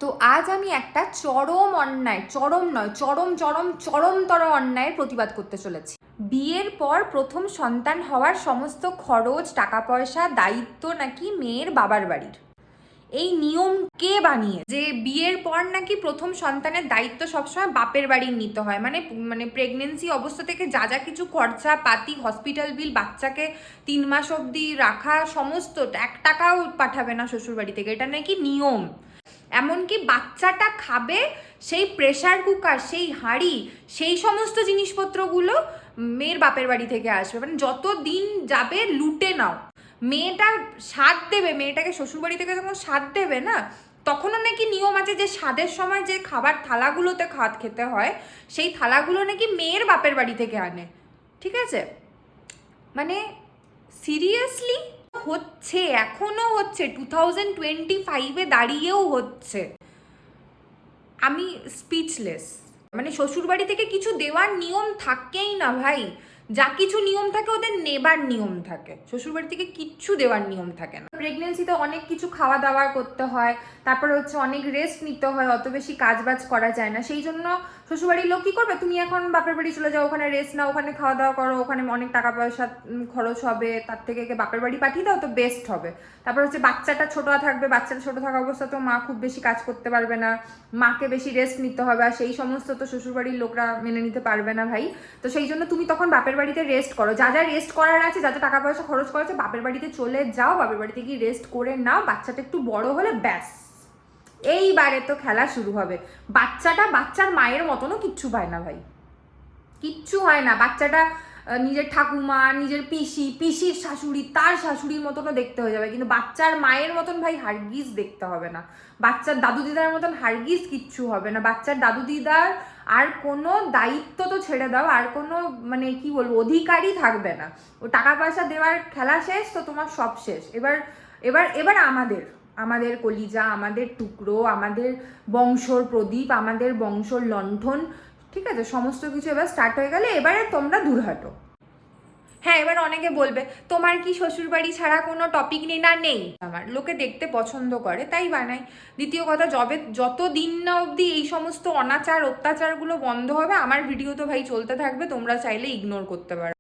তো আজ আমি একটা চরম অন্যায়, চরম নয়, চরমতর অন্যায়ের প্রতিবাদ করতে চলেছি। বিয়ের পর প্রথম সন্তান হওয়ার সমস্ত খরচ, টাকা পয়সা, দায়িত্ব নাকি মেয়ের বাবার বাড়ির। এই নিয়ম কে বানিয়ে যে বিয়ের পর নাকি প্রথম সন্তানের দায়িত্ব সবসময় বাপের বাড়ির নিতে হয়? মানে মানে প্রেগনেন্সি অবস্থা থেকে যা যা কিছু খরচা পাতি, হসপিটাল বিল, বাচ্চাকে 3 মাস অবধি রাখা, সমস্ত 1 টাকাও পাঠাবে না শ্বশুর বাড়ি থেকে, এটা নাকি নিয়ম। এমনকি বাচ্চাটা খাবে সেই প্রেসার কুকার, সেই হাঁড়ি, সেই সমস্ত জিনিসপত্রগুলো মেয়ের বাপের বাড়ি থেকে আসবে। মানে যত দিন যাবে লুটে নাও। মেয়েটা স্বাদ দেবে, মেয়েটাকে শ্বশুরবাড়ি থেকে যখন স্বাদ দেবে না, তখনও নাকি নিয়ম আছে যে স্বাদের সময় যে খাবার থালাগুলোতে খেতে হয়, সেই থালাগুলো নাকি মেয়ের বাপের বাড়ি থেকে আনে। ঠিক আছে, মানে সিরিয়াসলি হচ্ছে, এখনো হচ্ছে, 2025-এ দাঁড়িয়েও হচ্ছে। আমি স্পিচলেস। মানে শ্বশুরবাড়ি থেকে কিছু দেওয়ার নিয়ম থাকেই না ভাই। যা কিছু নিয়ম থাকে ওদের নেবার নিয়ম থাকে, শ্বশুরবাড়ি থেকে কিচ্ছু দেওয়ার নিয়ম থাকে না। প্রেগনেন্সিতে অনেক কিছু খাওয়া দাওয়া করতে হয়, তারপরে হচ্ছে অনেক রেস্ট নিতে হয়, অত বেশি কাজ বাজ করা যায় না। সেই জন্য শ্বশুরবাড়ির লোক কী করবে, তুমি এখন বাপের বাড়ি চলে যাও, ওখানে রেস্ট নাও, ওখানে খাওয়া দাওয়া করো, ওখানে অনেক টাকা পয়সা খরচ হবে, তার থেকে বাপের বাড়ি পাঠিয়ে দাও তো বেস্ট হবে। তারপর হচ্ছে বাচ্চাটা ছোটো থাকবে, বাচ্চাটা ছোটো থাকা অবস্থা তো মা খুব বেশি কাজ করতে পারবে না, মাকে বেশি রেস্ট নিতে হবে, আর সেই সমস্ত তো শ্বশুরবাড়ির লোকরা মেনে নিতে পারবে না ভাই। তো সেই জন্য তুমি তখন বাপের বাড়িতে রেস্ট করো, যা যা রেস্ট করার আছে, যা যা টাকা পয়সা খরচ করা আছে বাপের বাড়িতে চলে যাও, বাপের বাড়িতে গিয়ে রেস্ট করে নাও, বাচ্চাটা একটু বড় হলে ব্যাস এইবারে তো খেলা শুরু হবে। বাচ্চাটা বাচ্চার মায়ের মতনও কিচ্ছু পায় না ভাই, কিচ্ছু হয় না। বাচ্চাটা নিজের ঠাকুমা, নিজের পিসির শাশুড়ি, তার শাশুড়ির মতনও দেখতে হয়ে যাবে, কিন্তু বাচ্চার মায়ের মতন ভাই হারগিজ দেখতে হবে না। বাচ্চার দাদু দিদার মতন হারগিজ কিচ্ছু হবে না। বাচ্চার দাদু দিদার আর কোনো দায়িত্ব তো ছেড়ে দাও, আর কোনো মানে কি বলবো অধিকারই থাকবে না। ও টাকা পয়সা দেওয়ার খেলা শেষ তো তোমার সব শেষ। এবার এবার এবার আমাদের কলিজা, আমাদের টুকরো, আমাদের বংশর প্রদীপ, আমাদের বংশর লণ্ঠন, ঠিক আছে, সমস্ত কিছু এবার স্টার্ট হয়ে গেলে এবারে তোমরা দূর হাঁটো। হ্যাঁ, এবার অনেকে বলবে তোমার কি শ্বশুরবাড়ি ছাড়া কোনো টপিক নেই? না, নেই। আমার লোকে দেখতে পছন্দ করে তাই বানাই। দ্বিতীয় কথা, যত দিন না অবধি এই সমস্ত অনাচার অত্যাচারগুলো বন্ধ হবে, আমার ভিডিও তো ভাই চলতে থাকবে, তোমরা চাইলে ইগনোর করতে পারো।